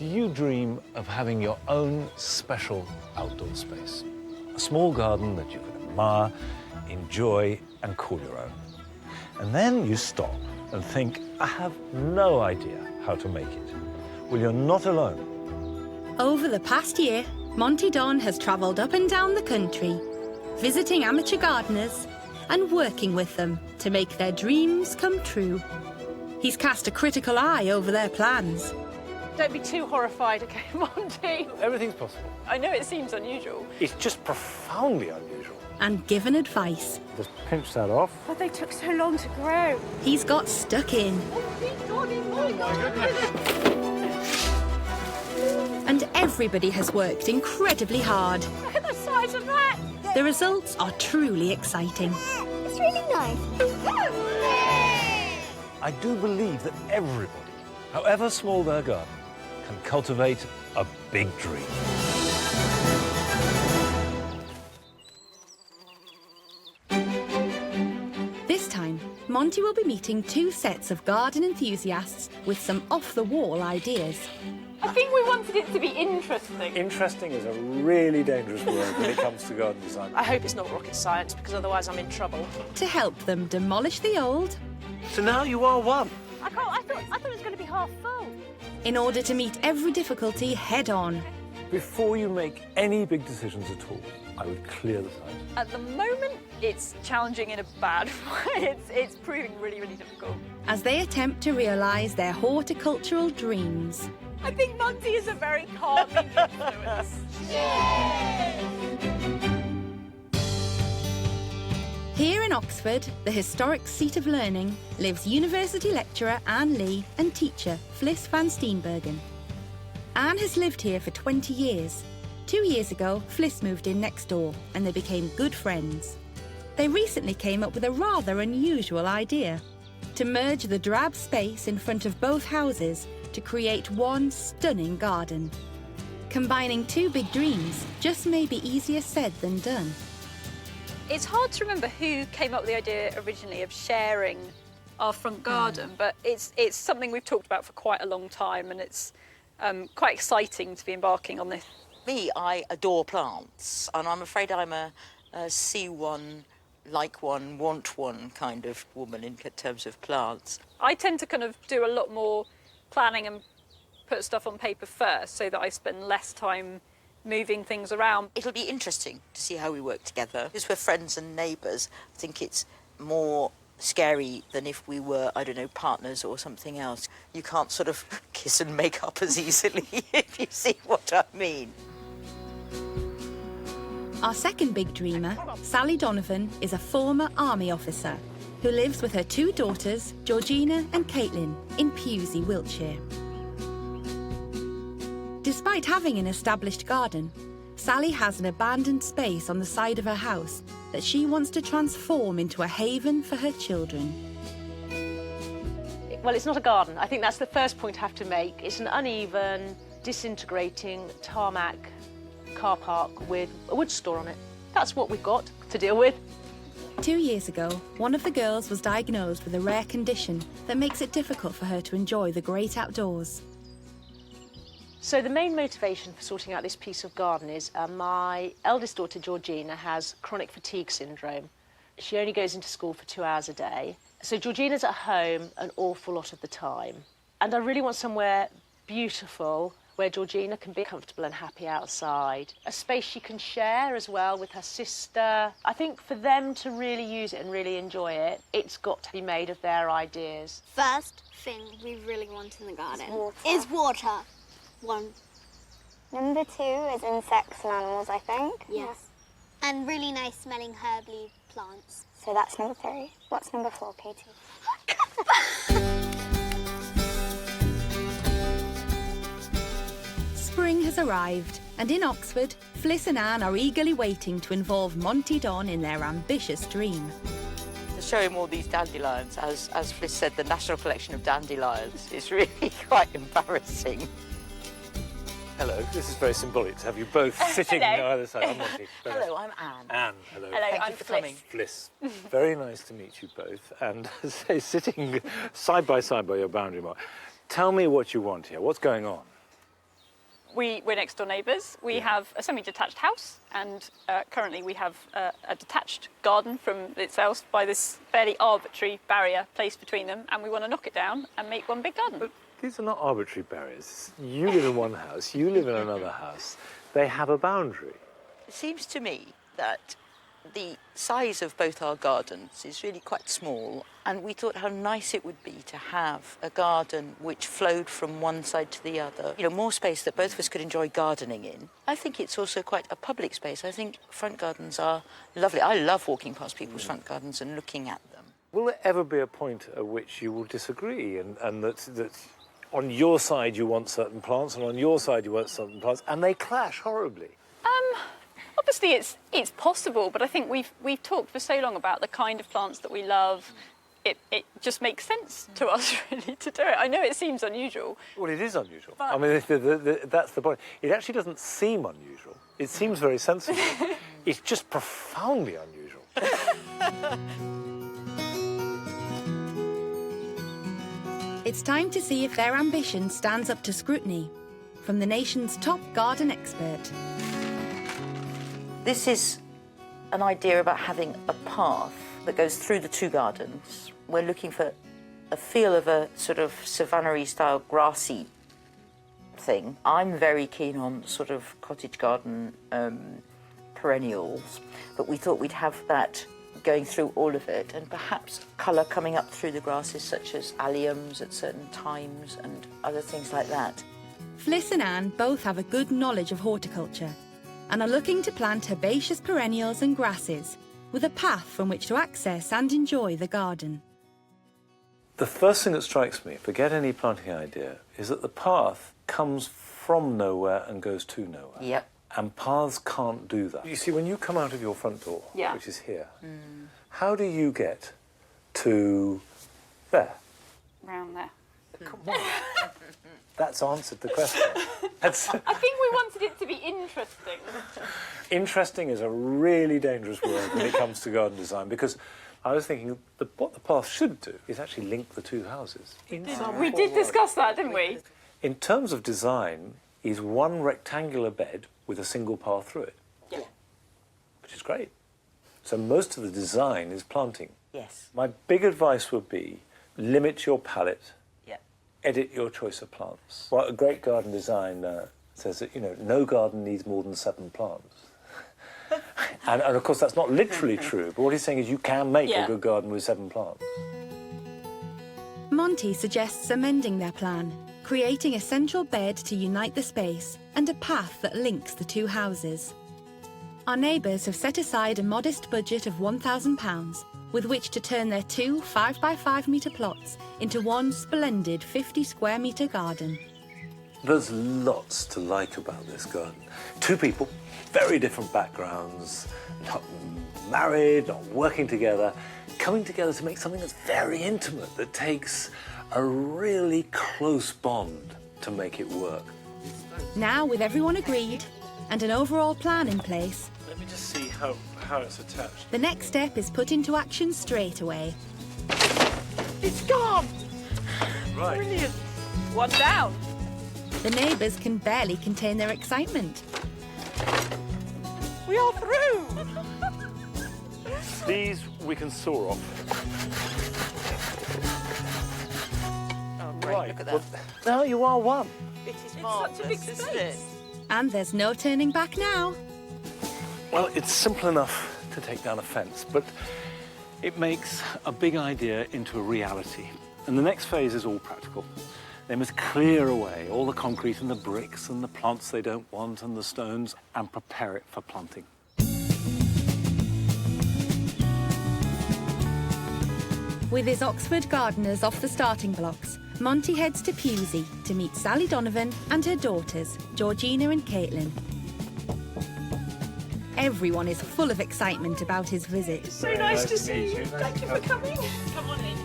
Do you dream of having your own special outdoor space? A small garden that you can admire, enjoy, and call your own. And then you stop and think, I have no idea how to make it. Well, you're not alone. Over the past year, Monty Don has travelled up and down the country, visiting amateur gardeners and working with them to make their dreams come true. He's cast a critical eye over their plans. Don't be too horrified, OK, Monty? Everything's possible. I know it seems unusual. It's just profoundly unusual. And given advice. Just pinch that off. But they took so long to grow. He's got stuck in. Oh, my goodness. And everybody has worked incredibly hard. Look at the size of that. The results are truly exciting. It's really nice. I do believe that everybody, however small their garden, can cultivate a big dream. This time, Monty will be meeting two sets of garden enthusiasts with some off-the-wall ideas. I think we wanted it to be interesting. Interesting is a really dangerous word when it comes to garden design. I hope it's not rocket science, because otherwise I'm in trouble. To help them demolish the old, So now you are one. I thought it was going to be half full. in order to meet every difficulty head-on. Before you make any big decisions at all, I would clear the site. At the moment, it's challenging in a bad way. It's proving really, really difficult. As they attempt to realise their horticultural dreams. I think Monty is a very calming influence. Here in Oxford, the historic seat of learning, lives university lecturer Anne Lee and teacher Fliss van Steenbergen. Anne has lived here for 20 years. 2 years ago, Fliss moved in next door and they became good friends. They recently came up with a rather unusual idea: to merge the drab space in front of both houses to create one stunning garden. Combining two big dreams just may be easier said than done. It's hard to remember who came up with the idea originally of sharing our front garden, but it's something we've talked about for quite a long time, and it's quite exciting to be embarking on this. Me, I adore plants, and I'm afraid I'm a see one, like one, want one kind of woman in terms of plants. I tend to kind of do a lot more planning and put stuff on paper first so that I spend less time moving things around. It'll be interesting to see how we work together. Because we're friends and neighbours, I think it's more scary than if we were, I don't know, partners or something else. You can't sort of kiss and make up as easily, if you see what I mean. Our second big dreamer, Sally Donovan, is a former army officer who lives with her two daughters, Georgina and Caitlin, in Pewsey, Wiltshire. Despite having an established garden, Sally has an abandoned space on the side of her house that she wants to transform into a haven for her children. Well, it's not a garden. I think that's the first point I have to make. It's an uneven, disintegrating tarmac car park with a wood store on it. That's what we've got to deal with. 2 years ago, one of the girls was diagnosed with a rare condition that makes it difficult for her to enjoy the great outdoors. So the main motivation for sorting out this piece of garden is my eldest daughter, Georgina, has chronic fatigue syndrome. She only goes into school for 2 hours a day. So Georgina's at home an awful lot of the time. And I really want somewhere beautiful where Georgina can be comfortable and happy outside. A space she can share as well with her sister. I think for them to really use it and really enjoy it, it's got to be made of their ideas. First thing we really want in the garden is water. One. Number 2 is insects and animals, I think. Yes. And really nice smelling herbly plants. So that's number 3. What's number 4, Katie? Spring has arrived, and in Oxford, Fliss and Anne are eagerly waiting to involve Monty Don in their ambitious dream. To show him all these dandelions, as Fliss said, the National Collection of Dandelions is really quite embarrassing. Hello, this is very symbolic to have you both sitting on either side. I'm Monty. Hello, I'm Anne. Anne, hello. Hello, Thank I'm you for Fliss. coming. Fliss. Very nice to meet you both. And say, sitting side by your boundary mark. Tell me what you want here. What's going on? We're next door neighbours. We have a semi-detached house, and currently we have a detached garden from itself by this fairly arbitrary barrier placed between them, and we want to knock it down and make one big garden. But these are not arbitrary barriers. You live in one house, you live in another house. They have a boundary. It seems to me that the size of both our gardens is really quite small, and we thought how nice it would be to have a garden which flowed from one side to the other. You know, more space that both of us could enjoy gardening in. I think it's also quite a public space. I think front gardens are lovely. I love walking past people's front gardens and looking at them. Will there ever be a point at which you will disagree and that on your side you want certain plants and on your side you want certain plants, and they clash horribly? Obviously, it's possible, but I think we've talked for so long about the kind of plants that we love. It just makes sense to us, really, to do it. I know it seems unusual. Well, it is unusual. But... I mean, that's the point. It actually doesn't seem unusual. It seems very sensible. It's just profoundly unusual. It's time to see if their ambition stands up to scrutiny from the nation's top garden expert. This is an idea about having a path that goes through the two gardens. We're looking for a feel of a sort of savanna-y style grassy thing. I'm very keen on sort of cottage garden perennials, but we thought we'd have that going through all of it, and perhaps colour coming up through the grasses, such as alliums at certain times and other things like that. Fliss and Anne both have a good knowledge of horticulture and are looking to plant herbaceous perennials and grasses with a path from which to access and enjoy the garden. The first thing that strikes me, forget any planting idea, is that the path comes from nowhere and goes to nowhere. Yep. And paths can't do that. You see, when you come out of your front door, which is here, how do you get to there? Round there. Come on. That's answered the question. I think we wanted it to be interesting. Interesting is a really dangerous word when it comes to garden design, because I was thinking what the path should do is actually link the two houses. We did discuss that, didn't we? In terms of design, is one rectangular bed with a single path through it. Yeah. Which is great. So most of the design is planting. Yes. My big advice would be limit your palette. Yeah. Edit your choice of plants. Well, a great garden design says that, you know, no garden needs more than 7 plants. and of course, that's not literally true, but what he's saying is you can make a good garden with 7 plants. Monty suggests amending their plan, creating a central bed to unite the space and a path that links the two houses. Our neighbours have set aside a modest budget of £1,000 with which to turn their 2 5x5 metre plots into one splendid 50 square metre garden. There's lots to like about this garden. 2 people, very different backgrounds, not married, not working together, coming together to make something that's very intimate, that takes a really close bond to make it work. Now, with everyone agreed and an overall plan in place, Let me just see how it's attached. the next step is put into action straight away. It's gone! Right. Brilliant! One down. The neighbours can barely contain their excitement. We are through! These we can saw off. Oh, great, look at that. Well, now you are one. It is such a big marvellous, isn't it? space. And there's no turning back now. Well, it's simple enough to take down a fence, but it makes a big idea into a reality. And the next phase is all practical. They must clear away all the concrete and the bricks and the plants they don't want and the stones and prepare it for planting. With his Oxford gardeners off the starting blocks, Monty heads to Pewsey to meet Sally Donovan and her daughters, Georgina and Caitlin. Everyone is full of excitement about his visit. So nice to see you. Thank you for coming. Come on in.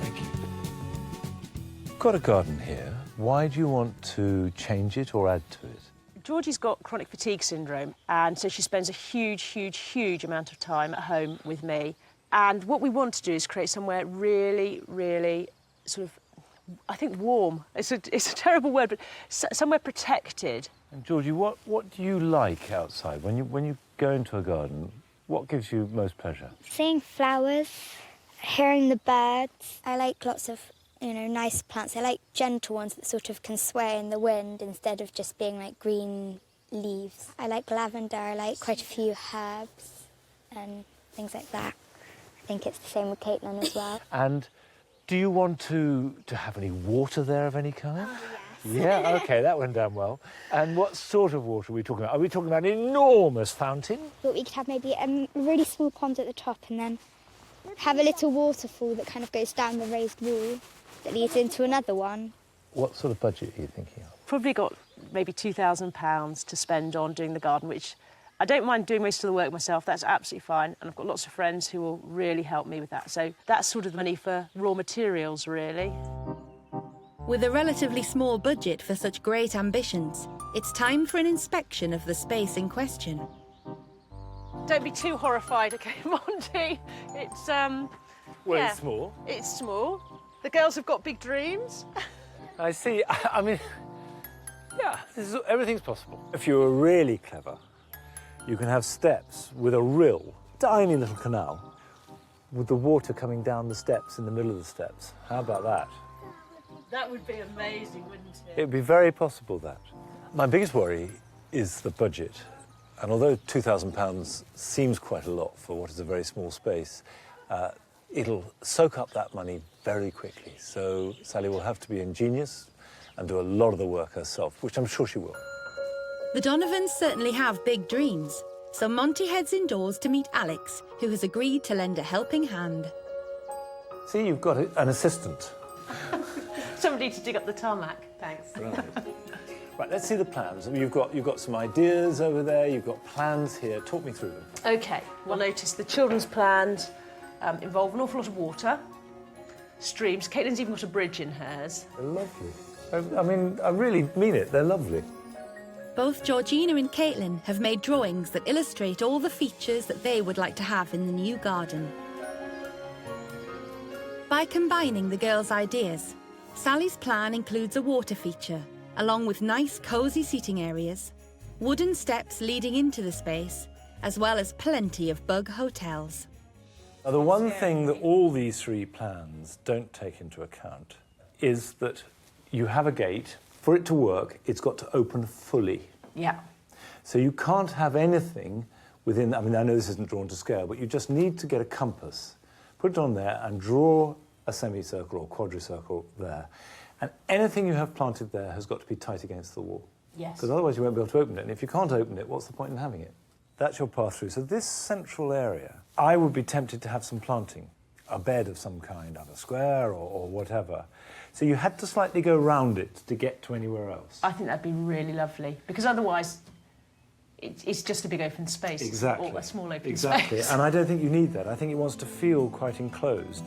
You've got a garden here. Why do you want to change it or add to it? Georgie's got chronic fatigue syndrome, and so she spends a huge amount of time at home with me. And what we want to do is create somewhere really, really sort of, I think, warm. It's a terrible word, but somewhere protected And Georgie, what do you like outside? When you go into a garden, what gives you most pleasure? Seeing flowers, hearing the birds. I like lots of, nice plants. I like gentle ones that sort of can sway in the wind instead of just being like green leaves. I like lavender. I like quite a few herbs and things like that. I think it's the same with Caitlin as well. And do you want to have any water there of any kind? Oh, yes. Yeah, OK, that went down well. And what sort of water are we talking about? Are we talking about an enormous fountain? Thought we could have maybe a really small pond at the top and then have a little waterfall that kind of goes down the raised wall that leads into another one. What sort of budget are you thinking of? Probably got maybe £2,000 to spend on doing the garden, which I don't mind doing most of the work myself. That's absolutely fine. And I've got lots of friends who will really help me with that. So that's sort of money for raw materials, really. With a relatively small budget for such great ambitions, it's time for an inspection of the space in question. Don't be too horrified, OK, Monty? It's, Well, yeah, it's small. It's small. The girls have got big dreams. I see. I mean, yeah, everything's possible. If you were really clever, you can have steps with a rill, tiny little canal, with the water coming down the steps in the middle of the steps. How about that? That would be amazing, wouldn't it? It'd be very possible, that. My biggest worry is the budget. And although £2,000 seems quite a lot for what is a very small space, it'll soak up that money very quickly. So Sally will have to be ingenious and do a lot of the work herself, which I'm sure she will. The Donovans certainly have big dreams, so Monty heads indoors to meet Alex, who has agreed to lend a helping hand. See, you've got an assistant. Somebody to dig up the tarmac, thanks. Right, let's see the plans. You've got some ideas over there, you've got plans here. Talk me through them. OK, well, notice the children's plans involve an awful lot of water, streams. Caitlin's even got a bridge in hers. They're lovely. I mean, I really mean it, they're lovely. Both Georgina and Caitlin have made drawings that illustrate all the features that they would like to have in the new garden. By combining the girls' ideas, Sally's plan includes a water feature, along with nice cosy seating areas, wooden steps leading into the space, as well as plenty of bug hotels. Now, the one thing that all these three plans don't take into account is that you have a gate. For it to work, it's got to open fully. Yeah. So you can't have anything within, I mean, I know this isn't drawn to scale, but you just need to get a compass, put it on there and draw a semicircle or quadricircle there. And anything you have planted there has got to be tight against the wall. Yes. Because otherwise you won't be able to open it. And if you can't open it, what's the point in having it? That's your path through. So this central area, I would be tempted to have some planting, a bed of some kind, either square or whatever. So you had to slightly go round it to get to anywhere else. I think that'd be really lovely, because otherwise it's just a big open space. Exactly. Or a small open exactly. space. And I don't think you need that. I think it wants to feel quite enclosed.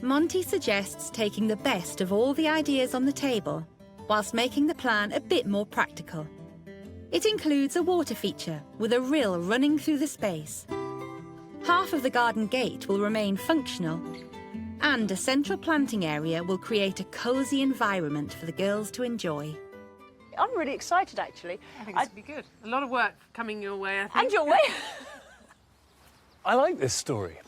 Monty suggests taking the best of all the ideas on the table, whilst making the plan a bit more practical. It includes a water feature with a rill running through the space. Half of the garden gate will remain functional, and a central planting area will create a cosy environment for the girls to enjoy. I'm really excited, actually. I think it's going to be good. A lot of work coming your way, I think. And your way. I like this story.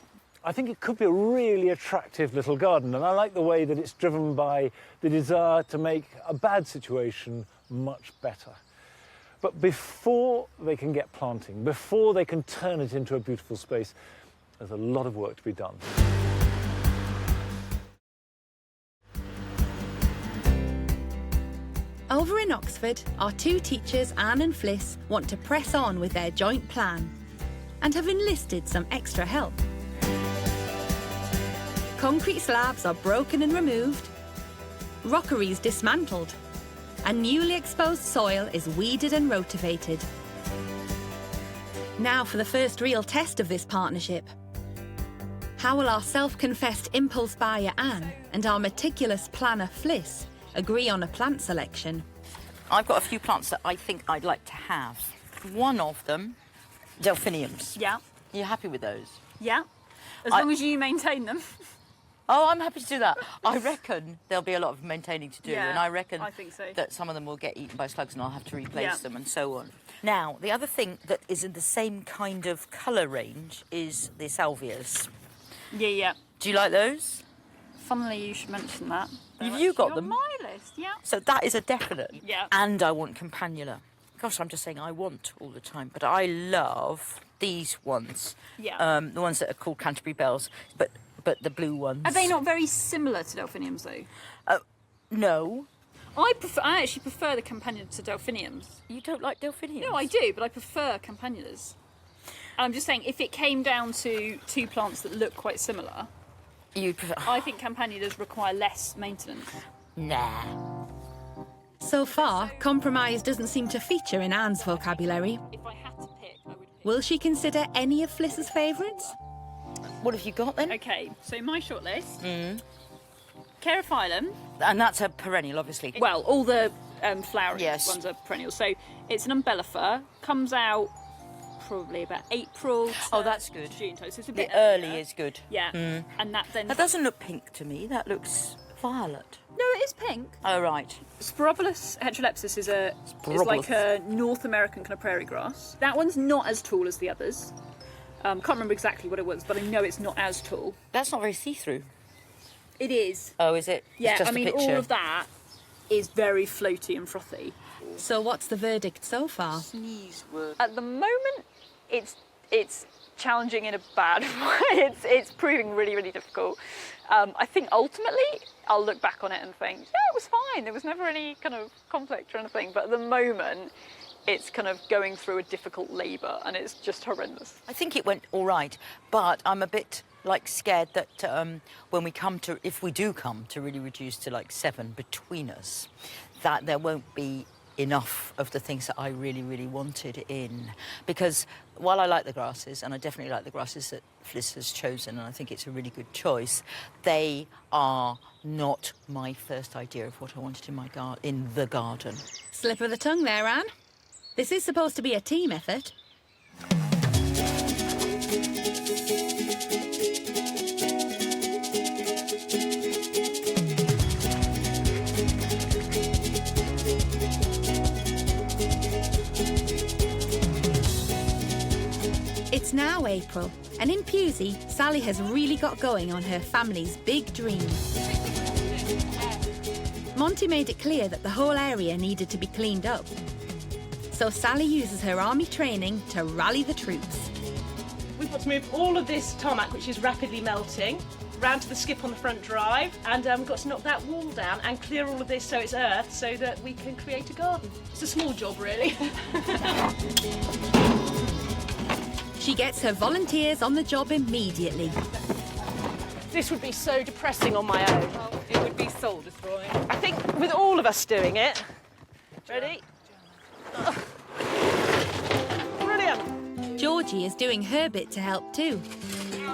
I think it could be a really attractive little garden, and I like the way that it's driven by the desire to make a bad situation much better. But before they can get planting, before they can turn it into a beautiful space, there's a lot of work to be done. Over in Oxford, our two teachers, Anne and Fliss, want to press on with their joint plan and have enlisted some extra help. Concrete slabs are broken and removed, rockeries dismantled, and newly exposed soil is weeded and rotivated. Now for the first real test of this partnership. How will our self-confessed impulse buyer Anne and our meticulous planner Fliss agree on a plant selection? I've got a few plants that I think I'd like to have. One of them, delphiniums. Yeah, Are you happy with those? yeah. As long as you maintain them. Oh, I'm happy to do that. I reckon there'll be a lot of maintaining to do, Yeah, and I reckon I think so. that some of them will get eaten by slugs and I'll have to replace Yeah. them and so on. Now, the other thing that is in the same kind of colour range is the salvias. Yeah. Do you like those? Funnily, you should mention that. Have you got On them? my list, yeah. So that is a definite. Yeah. And I want campanula. Gosh, I'm just saying I want all the time, but I love these ones. Yeah. The ones that are called Canterbury bells, but the blue ones. Are they not very similar to delphiniums, though? No. I actually prefer the campanula to delphiniums. You don't like delphiniums? No, I do, but I prefer campanulas. And I'm just saying, if it came down to two plants that look quite similar, You prefer... I think campanulas require less maintenance. Nah. So far, compromise doesn't seem to feature in Anne's vocabulary. If I had to pick, I would pick. Will she consider any of Fliss's favourites? What have you got then? Okay, so my shortlist. Carophyllum. And that's a perennial, obviously. Well, all the flowering Yes. ones are perennials. So it's an umbellifer. Comes out probably about April. To Oh, that's good. June time. So it's a The bit early earlier. is good. Yeah, and that then. That doesn't look pink to me. That looks violet. No, it is pink. Oh, right. Sporobulus heterolepis is Sporobulus. like a North American kind of prairie grass. That one's not as tall as the others. Can't remember exactly what it was, but I know it's not as tall. That's not very see-through. It is. Oh, is it? Yeah, It's just I mean, a picture. all of that is very floaty and frothy. So what's the verdict so far? Sneeze word. At the moment, it's challenging in a bad way. It's proving really, really difficult. I think ultimately I'll look back on it and think, yeah, it was fine. There was never any kind of conflict or anything. But at the moment, it's kind of going through a difficult labour and it's just horrendous. I think it went all right, but I'm a bit scared that when we come to, if we do come to really reduce to 7 between us, that there won't be enough of the things that I really, really wanted in. Because while I like the grasses, and I definitely like the grasses that Fliss has chosen, and I think it's a really good choice, they are not my first idea of what I wanted in the garden. Slip of the tongue there, Anne. This is supposed to be a team effort. It's now April, and in Pewsey, Sally has really got going on her family's big dream. Monty made it clear that the whole area needed to be cleaned up. So Sally uses her army training to rally the troops. We've got to move all of this tarmac, which is rapidly melting, round to the skip on the front drive, and we've got to knock that wall down and clear all of this so it's earth so that we can create a garden. It's a small job, really. She gets her volunteers on the job immediately. This would be so depressing on my own. Well, it would be soul destroying. I think with all of us doing it. Ready? Brilliant. Georgie is doing her bit to help too.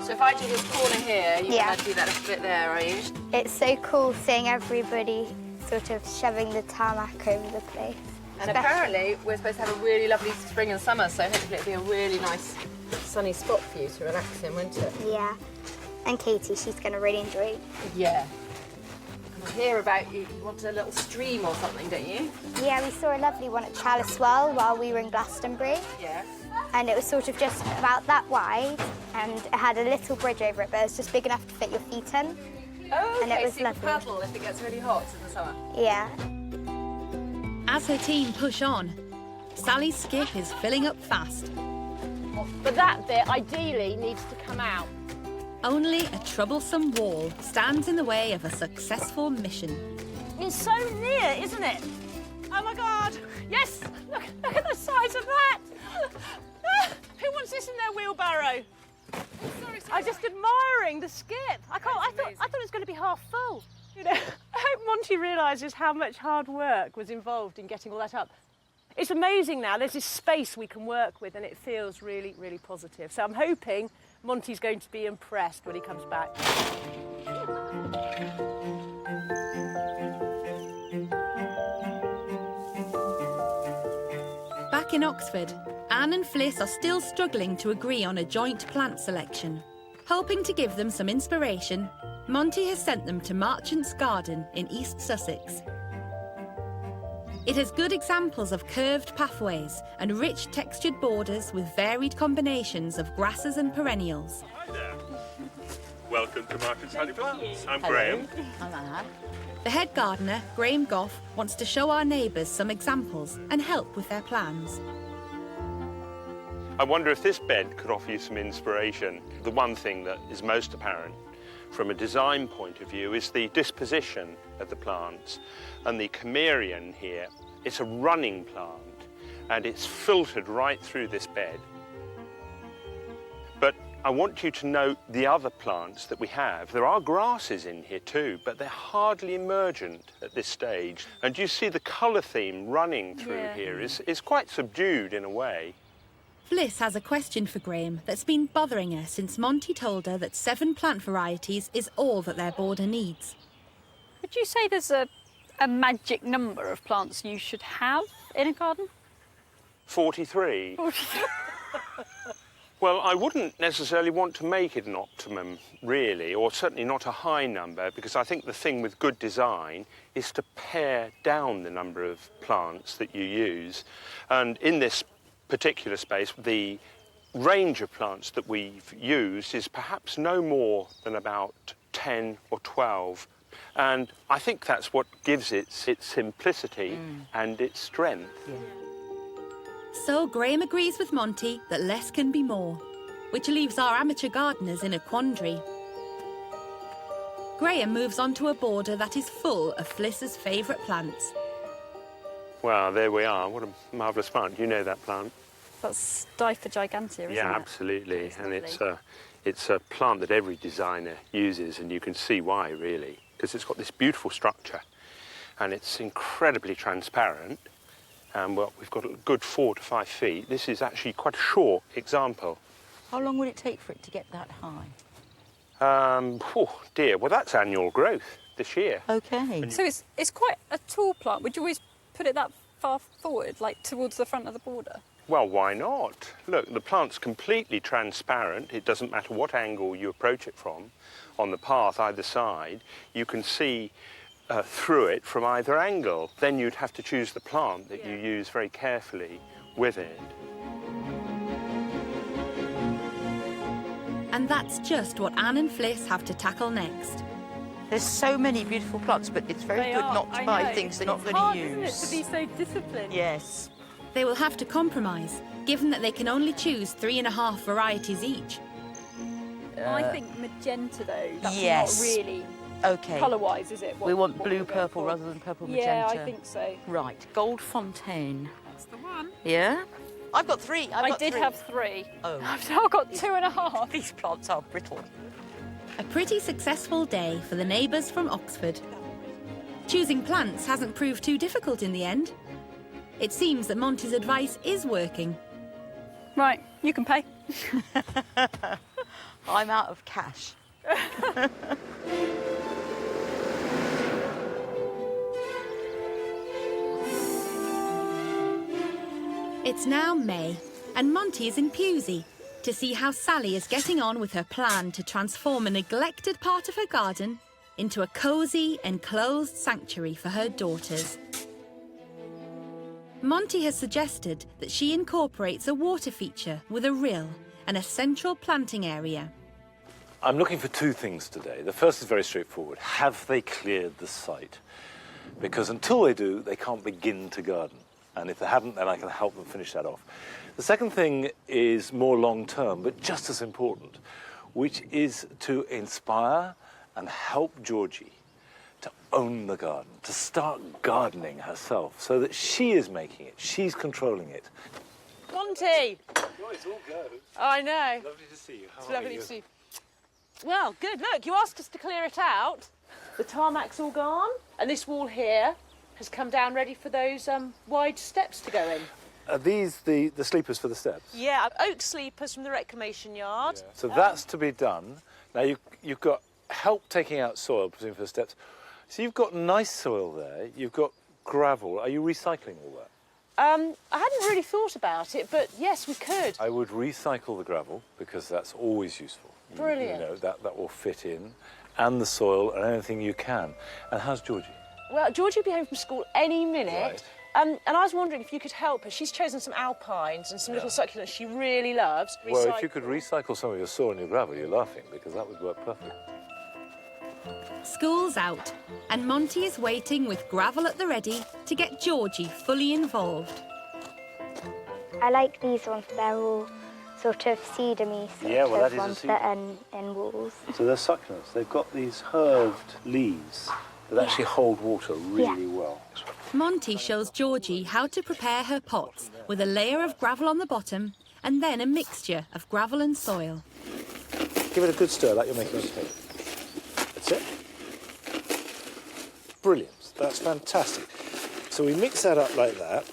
So if I do this corner here, you're Yeah. going to do that little bit there, are you? It's so cool seeing everybody sort of shoving the tarmac over the place. And apparently we're supposed to have a really lovely spring and summer, so hopefully it'll be a really nice sunny spot for you to relax in, won't it? Yeah. And Katie, she's going to really enjoy it. Yeah. And I hear about you want a little stream or something, don't you? Yeah, we saw a lovely one at Chalice Well while we were in Glastonbury. Yeah. And it was sort of just about that wide, and it had a little bridge over it, but it was just big enough to fit your feet in. Oh, And it okay, was so you can lovely. paddle if it gets really hot in the summer. Yeah. As her team push on, Sally's skip is filling up fast. But that bit ideally needs to come out. Only a troublesome wall stands in the way of a successful mission. It's so near, isn't it? Oh my God! Yes! Look at the size of that! Who wants this in their wheelbarrow? I'm just admiring the skip. I thought it was going to be half full. You know, I hope Monty realises how much hard work was involved in getting all that up. It's amazing now. There's this space we can work with, and it feels really, really positive. So I'm hoping Monty's going to be impressed when he comes back. Back in Oxford, Anne and Fliss are still struggling to agree on a joint plant selection. Hoping to give them some inspiration, Monty has sent them to Marchant's Garden in East Sussex. It has good examples of curved pathways and rich textured borders with varied combinations of grasses and perennials. Hi there. Welcome to Marchant's Honey Plants. I'm Graham. I'm Anne. The head gardener, Graham Goff, wants to show our neighbours some examples and help with their plans. I wonder if this bed could offer you some inspiration. The one thing that is most apparent from a design point of view is the disposition of the plants. And the Camerian here, it's a running plant and it's filtered right through this bed. But I want you to note the other plants that we have. There are grasses in here too, but they're hardly emergent at this stage. And you see the colour theme running through here is quite subdued in a way. Fliss has a question for Graham that's been bothering her since Monty told her that 7 plant varieties is all that their border needs. Would you say there's a magic number of plants you should have in a garden? 43. 43. Well, I wouldn't necessarily want to make it an optimum, really, or certainly not a high number, because I think the thing with good design is to pare down the number of plants that you use. And in this particular space, the range of plants that we've used is perhaps no more than about 10 or 12. And I think that's what gives it its simplicity and its strength. Yeah. So Graham agrees with Monty that less can be more, which leaves our amateur gardeners in a quandary. Graham moves on to a border that is full of Fliss's favourite plants. Well, there we are. What a marvellous plant. You know that plant? That's Stifa gigantea, isn't it? Yeah, absolutely. It's and lovely. it's a plant that every designer uses, and you can see why, really, because it's got this beautiful structure and it's incredibly transparent. And well, we've got a good 4 to 5 feet. This is actually quite a short example. How long would it take for it to get that high? Oh dear, well that's annual growth this year. Okay. So it's quite a tall plant. Would you always put it that far forward, like towards the front of the border? Well, why not? Look, the plant's completely transparent. It doesn't matter what angle you approach it from. On the path either side, you can see through it from either angle. Then you'd have to choose the plant that you use very carefully with it. And that's just what Anne and Fliss have to tackle next. There's so many beautiful plants, but it's very good not to buy things they're not going to use. It's hard, isn't it, to be so disciplined? Yes. They will have to compromise, given that they can only choose 3.5 varieties each. I think magenta, though, that's yes. not really Okay. colour-wise, is it? We want blue we're going purple for? rather than purple magenta. Yeah, I think so. Right. Gold fontaine. That's the one. Yeah? I've got 3. I did have 3. Oh. I've now got 2.5. These plants are brittle. A pretty successful day for the neighbours from Oxford. Choosing plants hasn't proved too difficult in the end. It seems that Monty's advice is working. Right, you can pay. I'm out of cash. It's now May, and Monty is in Pewsey to see how Sally is getting on with her plan to transform a neglected part of her garden into a cosy, enclosed sanctuary for her daughters. Monty has suggested that she incorporates a water feature with a rill and a central planting area. I'm looking for 2 things today. The first is very straightforward. Have they cleared the site? Because until they do, they can't begin to garden. And if they haven't, then I can help them finish that off. The second thing is more long-term, but just as important, which is to inspire and help Georgie to own the garden, to start gardening herself, so that she is making it, she's controlling it. Monty! Oh, it's all go. I know. Lovely to see you. It's lovely to see you. Well, good. Look, you asked us to clear it out. The tarmac's all gone, and this wall here has come down ready for those wide steps to go in. Are these the sleepers for the steps? Yeah, oak sleepers from the reclamation yard. Yeah. So that's to be done. Now you've got help taking out soil, presumably for the steps. So you've got nice soil there. You've got gravel. Are you recycling all that? I hadn't really thought about it, but yes, we could. I would recycle the gravel because that's always useful. Brilliant. You know, that will fit in. and the soil and anything you can. And how's Georgie? Well, Georgie will be home from school any minute. Right. And I was wondering if you could help her. She's chosen some alpines and some little succulents she really loves. Well, if you could recycle some of your soil and your gravel, you're laughing, because that would work perfect. School's out, and Monty is waiting with gravel at the ready to get Georgie fully involved. I like these ones. They're all sort of cedar-y ones that are in walls. So they're succulents. They've got these curved leaves that actually hold water really well. Monty shows Georgie how to prepare her pots with a layer of gravel on the bottom and then a mixture of gravel and soil. Give it a good stir like you're making a cake. That's it. Brilliant. That's fantastic. So we mix that up like that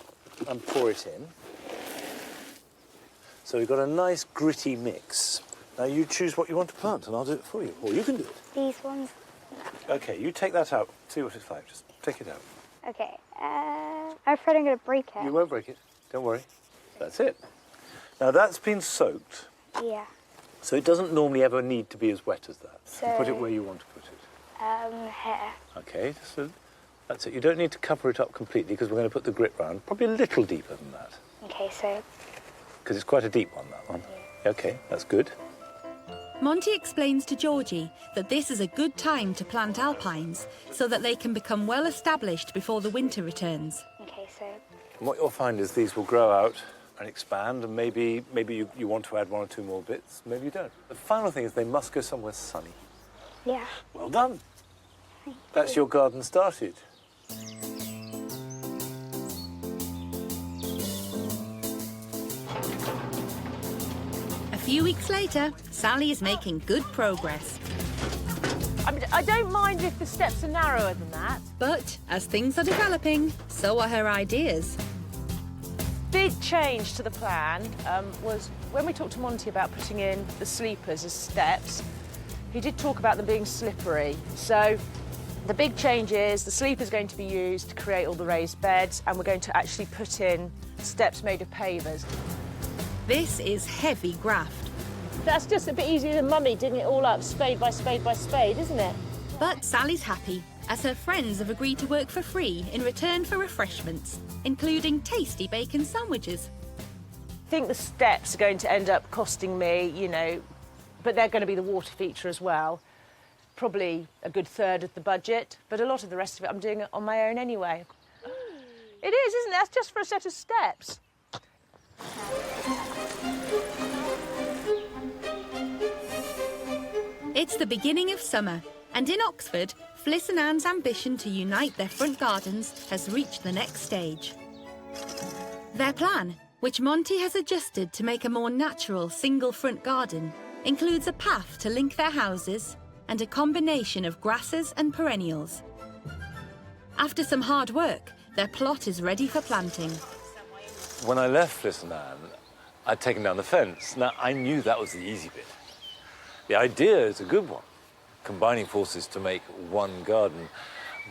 and pour it in. So we've got a nice gritty mix. Now you choose what you want to plant and I'll do it for you. Or you can do it. These ones? OK, you take that out. See what it's like. Just take it out. OK. I'm afraid I'm going to break it. You won't break it. Don't worry. That's it. Now that's been soaked. Yeah. So it doesn't normally ever need to be as wet as that. So, You put it where you want to put it. Here. OK, so that's it. You don't need to cover it up completely because we're going to put the grit round. Probably a little deeper than that. OK, so... Because it's quite a deep one, that one. Yeah. OK, that's good. Monty explains to Georgie that this is a good time to plant alpines so that they can become well established before the winter returns. OK, so... And what you'll find is these will grow out and expand, and maybe you want to add one or two more bits, maybe you don't. The final thing is they must go somewhere sunny. Yeah. Well done. That's your garden started. A few weeks later, Sally is making good progress. I mean, I don't mind if the steps are narrower than that. But as things are developing, so are her ideas. Big change to the plan was when we talked to Monty about putting in the sleepers as steps, he did talk about them being slippery. So the big change is the sleeper's going to be used to create all the raised beds, and we're going to actually put in steps made of pavers. This is heavy graft. That's just a bit easier than Mummy digging it all up spade by spade by spade, isn't it? But Sally's happy, as her friends have agreed to work for free in return for refreshments, including tasty bacon sandwiches. I think the steps are going to end up costing me, you know, but they're going to be the water feature as well. Probably a good third of the budget, but a lot of the rest of it I'm doing it on my own anyway. It is, isn't it? That's just for a set of steps. It's the beginning of summer, and in Oxford, Fliss and Anne's ambition to unite their front gardens has reached the next stage. Their plan, which Monty has adjusted to make a more natural single front garden, includes a path to link their houses and a combination of grasses and perennials. After some hard work, their plot is ready for planting. When I left Fliss and Anne, I'd taken down the fence. Now, I knew that was the easy bit. The idea is a good one, combining forces to make one garden.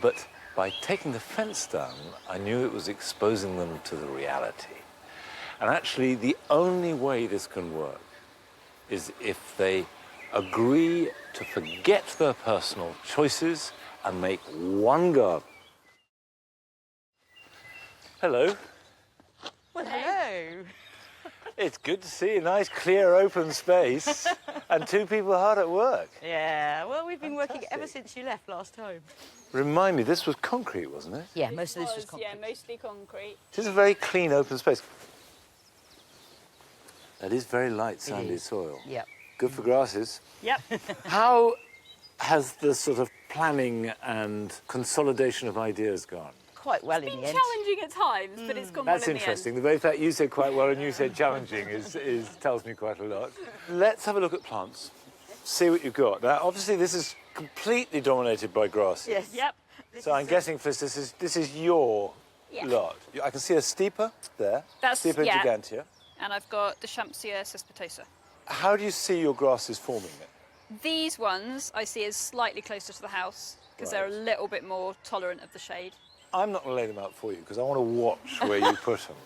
But by taking the fence down, I knew it was exposing them to the reality. And actually, the only way this can work is if they agree to forget their personal choices and make one garden. Hello. Well, hello. It's good to see a nice, clear, open space and two people hard at work. Yeah, well, we've been working ever since you left last time. Remind me, this was concrete, wasn't it? Yeah, most of this was concrete. Yeah, mostly concrete. This is a very clean, open space. That is very light, sandy soil. Yep. Good for grasses. Yep. How has the sort of planning and consolidation of ideas gone? Quite well It's in been the end. challenging at times, but it's gone That's well in interesting. The very fact you said quite well and you said challenging tells me quite a lot. Let's have a look at plants, see what you've got. Now, obviously, this is completely dominated by grasses. Yes. Yep. So I'm guessing, Fliss, this is your lot. I can see a steeper there. That's Steeper gigantea. And I've got the Champsia cespitosa. How do you see your grasses forming it? These ones I see as slightly closer to the house because they're a little bit more tolerant of the shade. I'm not going to lay them out for you because I want to watch where you put them.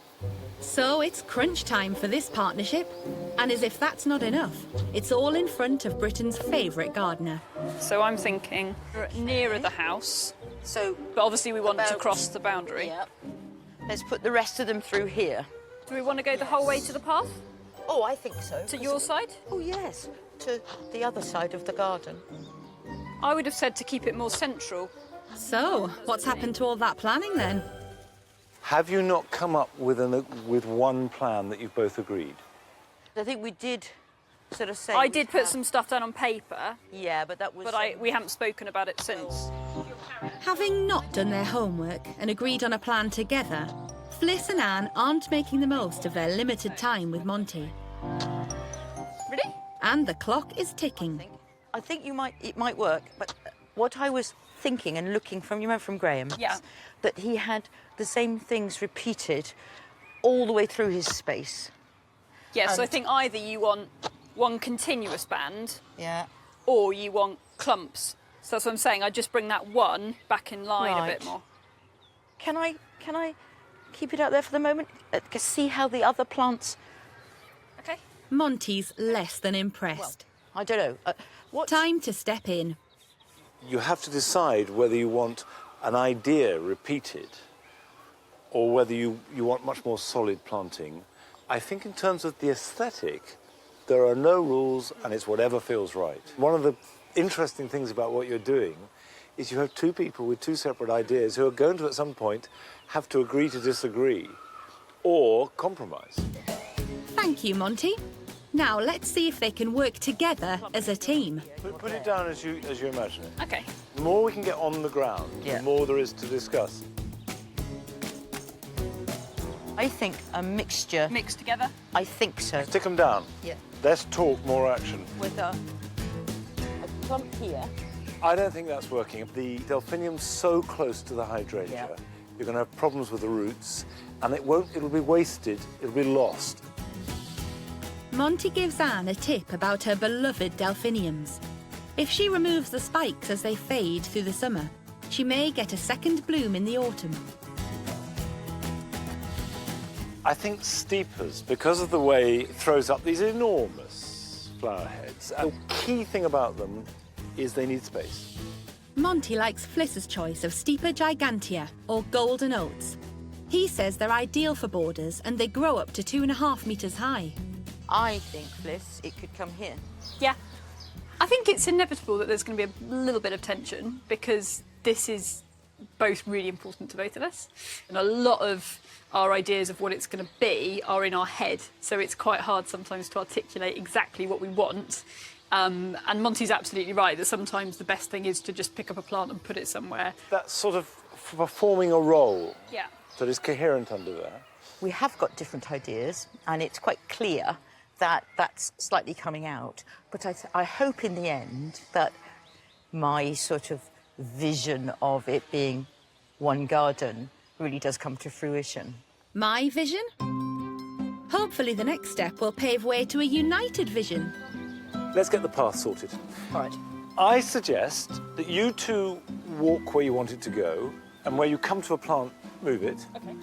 So it's crunch time for this partnership. And as if that's not enough, it's all in front of Britain's favourite gardener. So I'm thinking nearer the house, So, but obviously we want to About- cross the boundary. yeah. Let's put the rest of them through here. Do we want to go the whole way to the path? Oh, I think so. To your side? Oh, yes, to the other side of the garden. I would have said to keep it more central. So, what's happened to all that planning then? Have you not come up with one plan that you've both agreed? I think we did sort of say... I did put some stuff down on paper, Yeah, but that was... but we haven't spoken about it since. Having not done their homework and agreed on a plan together, Fliss and Anne aren't making the most of their limited time with Monty. Really? And the clock is ticking. I think it might work, but what I was thinking and looking from, you remember from Graham? Yeah. That he had the same things repeated all the way through his space. Yeah, so I think either you want one continuous band Yeah. or you want clumps. So that's what I'm saying. I just bring that one back in line a bit Right. more. Can I keep it out there for the moment? See how the other plants... Okay. Monty's less than impressed. I don't know. What? Time to step in. You have to decide whether you want an idea repeated or whether you want much more solid planting. I think in terms of the aesthetic, there are no rules and it's whatever feels right. One of the interesting things about what you're doing is you have two people with two separate ideas who are going to, at some point, have to agree to disagree or compromise. Thank you, Monty. Now let's see if they can work together as a team. Put it down as you imagine it. Okay. The more we can get on the ground, Yeah. the more there is to discuss. I think a mixture... Mixed together. I think so. Stick them down. Yeah. Less talk, more action. With a clump here. I don't think that's working. The delphinium's so close to the hydrangea, Yeah. you're going to have problems with the roots, and it'll be wasted, it'll be lost. Monty gives Anne a tip about her beloved delphiniums. If she removes the spikes as they fade through the summer, she may get a second bloom in the autumn. I think steepers, because of the way it throws up these enormous flower heads, the key thing about them is they need space. Monty likes Fliss's choice of Steeper gigantea, or golden oats. He says they're ideal for borders and they grow up to 2.5 metres high. I think, Fliss, it could come here. Yeah. I think it's inevitable that there's going to be a little bit of tension because this is both really important to both of us. And a lot of our ideas of what it's going to be are in our head. So it's quite hard sometimes to articulate exactly what we want. And Monty's absolutely right that sometimes the best thing is to just pick up a plant and put it somewhere. That's sort of performing a role Yeah. that is coherent under there. We have got different ideas, and it's quite clear that that's slightly coming out. But I hope in the end that my sort of vision of it being one garden really does come to fruition. My vision? Hopefully the next step will pave way to a united vision. Let's get the path sorted. All right. I suggest that you two walk where you want it to go, and where you come to a plant, move it. Okay.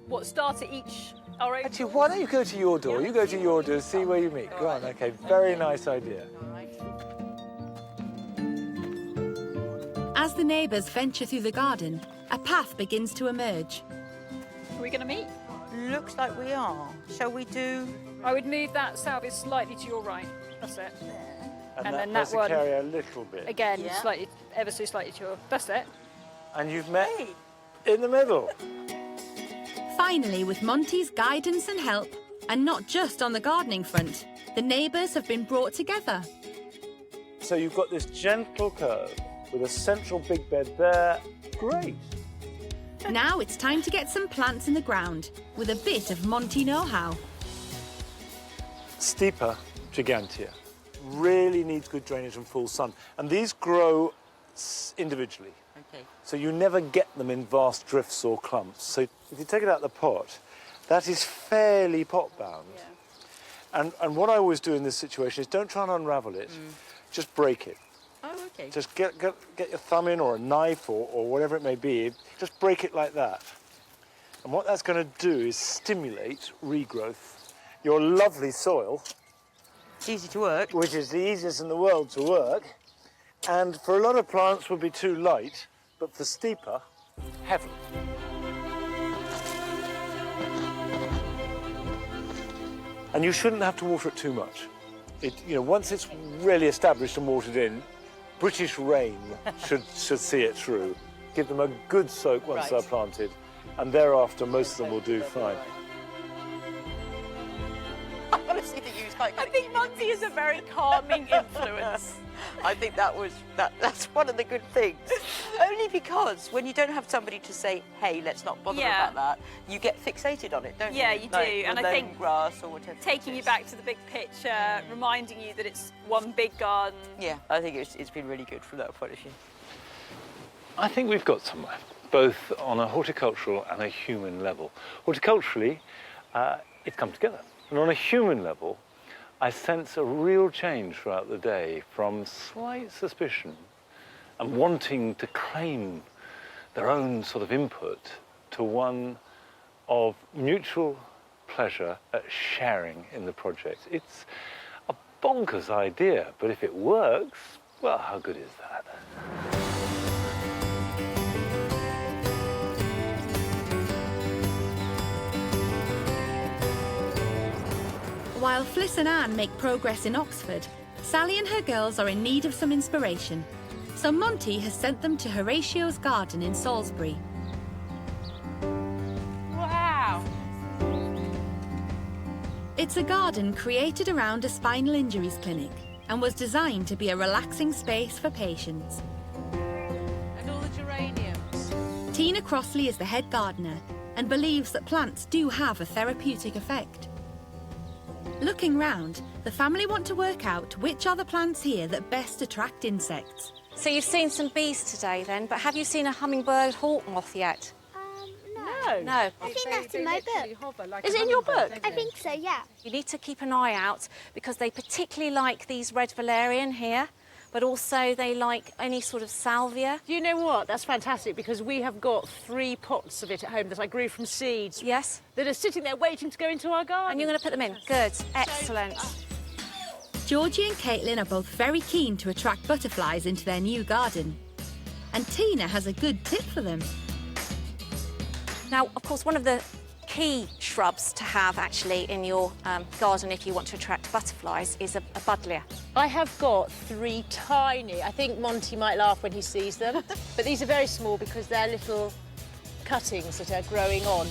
What, start at each our own? Actually, why don't you go to your door? You go to your door, see where you meet. Go on, okay, very nice idea. As the neighbours venture through the garden, a path begins to emerge. Are we going to meet? Looks like we are. Shall we do... I would move that salvia slightly to your right. That's it. And then that one, carry a little bit. again, Yeah. slightly, ever so slightly to your... That's it. And you've met in the middle. Finally, with Monty's guidance and help, and not just on the gardening front, the neighbours have been brought together. So you've got this gentle curve with a central big bed there. Great. Now it's time to get some plants in the ground, with a bit of Monty know-how. Steeper gigantea really needs good drainage and full sun. And these grow individually. Okay. So you never get them in vast drifts or clumps. So if you take it out of the pot, that is fairly pot-bound. Yeah. And what I always do in this situation is don't try and unravel it, just break it. Oh, okay. Just get your thumb in or a knife or whatever it may be, just break it like that. And what that's going to do is stimulate regrowth. Your lovely soil, It's easy to work. which is the easiest in the world to work, and for a lot of plants would be too light, but for steeper, heaven. And you shouldn't have to water it too much. Once it's really established and watered in, British rain should see it through. Give them a good soak once they're planted, and thereafter most of them will do fine. I honestly think he was quite good. I think Monty is a very calming influence. I think that's one of the good things. Only because when you don't have somebody to say, hey, let's not bother about that, you get fixated on it, don't you? Yeah, you do. And I think grass or whatever. Taking you back to the big picture, reminding you that it's one big garden. Yeah, I think it's been really good from that point of view. I think we've got somewhere, both on a horticultural and a human level. Horticulturally, it's come together. And on a human level, I sense a real change throughout the day, from slight suspicion and wanting to claim their own sort of input to one of mutual pleasure at sharing in the project. It's a bonkers idea, but if it works, well, how good is that? While Fliss and Anne make progress in Oxford, Sally and her girls are in need of some inspiration. So Monty has sent them to Horatio's garden in Salisbury. Wow! It's a garden created around a spinal injuries clinic and was designed to be a relaxing space for patients. And all the geraniums. Tina Crossley is the head gardener and believes that plants do have a therapeutic effect. Looking round, the family want to work out which are the plants here that best attract insects. So you've seen some bees today then, but have you seen a hummingbird hawk moth yet? No. No. I think that's in my book. Is it in your book? I think so, yeah. You need to keep an eye out because they particularly like these red valerian here, but also they like any sort of salvia. Do you know what? That's fantastic because we have got 3 pots of it at home that I grew from seeds. Yes. That are sitting there waiting to go into our garden. And you're going to put them in? Good. Excellent. Georgie and Caitlin are both very keen to attract butterflies into their new garden. And Tina has a good tip for them. Now, of course, one of the key shrubs to have actually in your garden if you want to attract butterflies is a buddleia. I have got 3 tiny. I think Monty might laugh when he sees them. But these are very small because they're little cuttings that are growing on.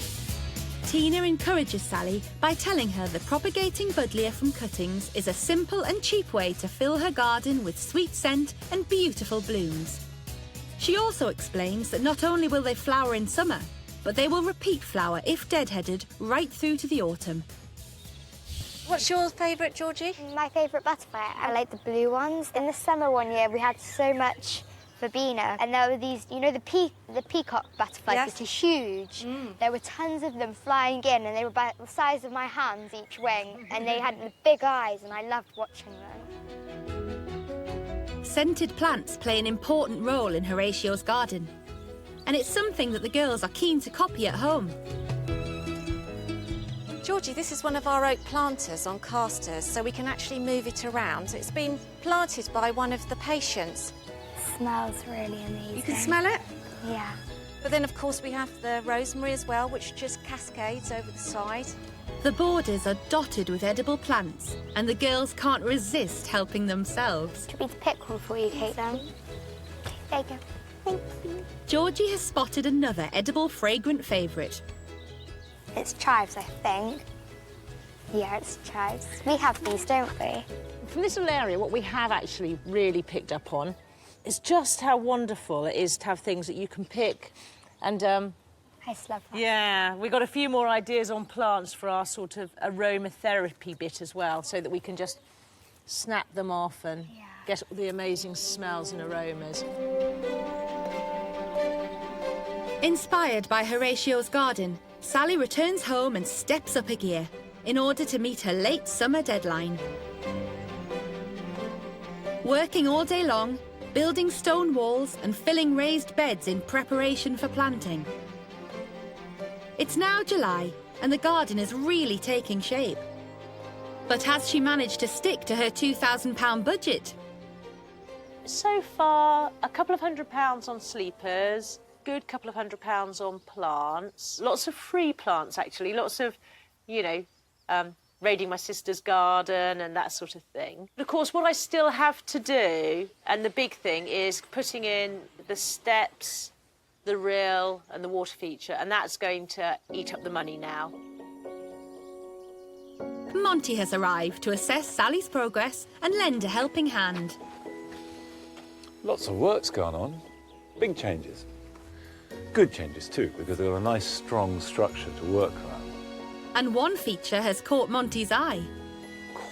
Tina encourages Sally by telling her that propagating buddleia from cuttings is a simple and cheap way to fill her garden with sweet scent and beautiful blooms. She also explains that not only will they flower in summer, but they will repeat flower if deadheaded right through to the autumn. What's your favourite, Georgie? My favourite butterfly, I like the blue ones. In the summer one year, we had so much verbena, and there were these, you know, the peacock butterflies, Yes. which are huge. There were tons of them flying in, and they were about the size of my hands each wing, and they had big eyes, and I loved watching them. Scented plants play an important role in Horatio's garden, and it's something that the girls are keen to copy at home. Georgie, this is one of our oak planters on casters, so we can actually move it around. It's been planted by one of the patients. It smells really amazing. You can smell it? Yeah. But then, of course, we have the rosemary as well, which just cascades over the side. The borders are dotted with edible plants, and the girls can't resist helping themselves. Do you want me to pick one for you, Caitlin? There you go. Thank you. Georgie has spotted another edible, fragrant favourite. It's chives, I think. Yeah, it's chives. We have these, don't we? From this little area, what we have actually really picked up on is just how wonderful it is to have things that you can pick. And, I just love that. yeah, we got a few more ideas on plants for our sort of aromatherapy bit as well, so that we can just snap them off and get all the amazing smells and aromas. Inspired by Horatio's garden, Sally returns home and steps up a gear in order to meet her late summer deadline. Working all day long, building stone walls and filling raised beds in preparation for planting. It's now July, and the garden is really taking shape. But has she managed to stick to her £2,000 budget? So far, a couple of £100 on sleepers, good couple of £100 on plants. Lots of free plants, actually. Lots of, you know, raiding my sister's garden and that sort of thing. But of course, what I still have to do, and the big thing, is putting in the steps, the rill and the water feature, and that's going to eat up the money now. Monty has arrived to assess Sally's progress and lend a helping hand. Lots of work's gone on. Big changes. Good changes too, because they've got a nice strong structure to work around. And one feature has caught Monty's eye.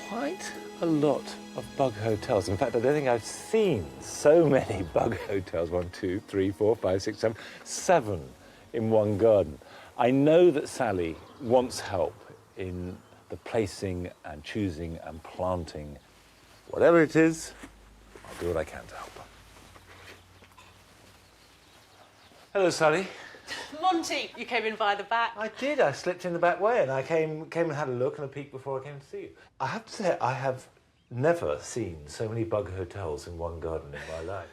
Quite a lot of bug hotels. In fact, I don't think I've seen so many bug hotels. 1, 2, 3, 4, 5, 6, 7, 7 in one garden. I know that Sally wants help in the placing and choosing and planting. Whatever it is, I'll do what I can to help her. Hello, Sally. Monty, you came in via the back. I did. I slipped in the back way, and I came and had a look and a peek before I came to see you. I have to say, I have never seen so many bug hotels in one garden in my life.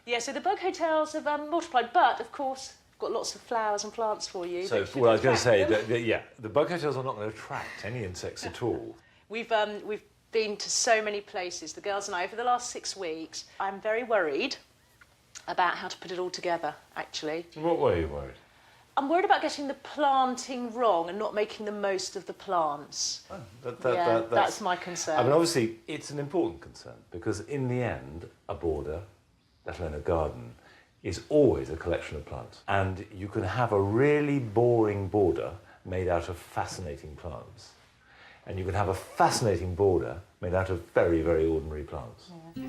Yeah, so the bug hotels have multiplied, but of course, got lots of flowers and plants for you. So, well, I was going to say, yeah, the bug hotels are not going to attract any insects at all. We've been to so many places, the girls and I, over the last 6 weeks. I'm very worried about how to put it all together, actually. In what way are you worried? I'm worried about getting the planting wrong and not making the most of the plants. Oh, that's my concern. I mean, obviously, it's an important concern, because in the end, a border, let alone a garden, is always a collection of plants. And you can have a really boring border made out of fascinating plants. And you can have a fascinating border made out of very, very ordinary plants. Yeah.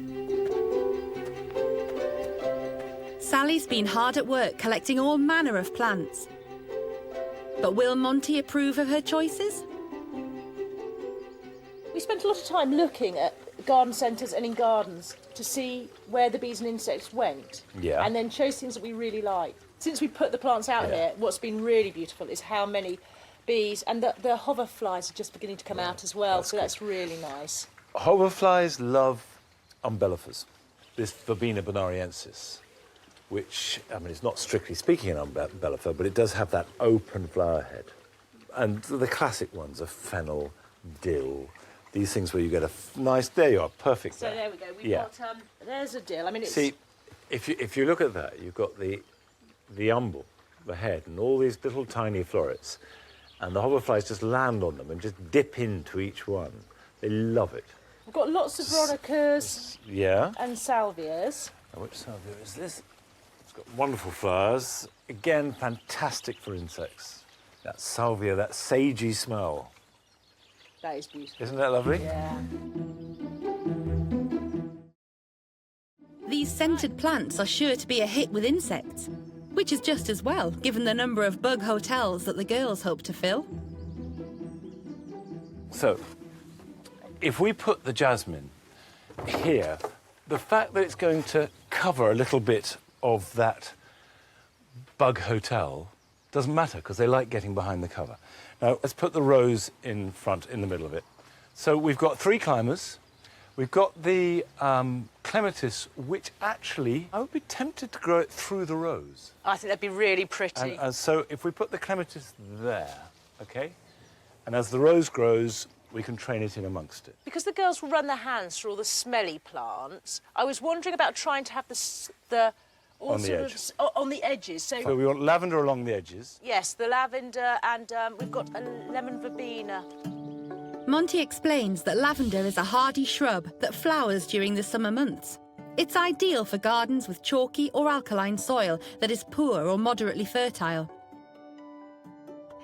Sally's been hard at work collecting all manner of plants. But will Monty approve of her choices? We spent a lot of time looking at garden centres and in gardens to see where the bees and insects went. Yeah. And then chose things that we really like. Since we put the plants out here, what's been really beautiful is how many bees, and the hoverflies are just beginning to come out as well, so that's really nice. Hoverflies love umbellifers, this Verbena bonariensis, which, I mean, it's not strictly speaking an umbellifer, but it does have that open flower head. And the classic ones are fennel, dill, these things where you get a nice, there you are, perfect. So there we go, we've got, there's a dill. I mean, it's... See, if you look at that, you've got the umbel, the head, and all these little tiny florets, and the hoverflies just land on them and just dip into each one. They love it. We've got lots of veronicas and salvias. Now, which salvia is this? It's got wonderful flowers. Again, fantastic for insects. That salvia, that sagey smell. That is beautiful. Isn't that lovely? Yeah. These scented plants are sure to be a hit with insects, which is just as well, given the number of bug hotels that the girls hope to fill. So, if we put the jasmine here, the fact that it's going to cover a little bit of that bug hotel doesn't matter, because they like getting behind the cover. Now, let's put the rose in front, in the middle of it. So we've got 3 climbers. We've got the clematis, which actually, I would be tempted to grow it through the rose. I think that'd be really pretty. And so if we put the clematis there, OK? And as the rose grows, we can train it in amongst it. Because the girls will run their hands through all the smelly plants, I was wondering about trying to have the on the edge. On the edges. So we want lavender along the edges. Yes, the lavender, and we've got a lemon verbena. Monty explains that lavender is a hardy shrub that flowers during the summer months. It's ideal for gardens with chalky or alkaline soil that is poor or moderately fertile.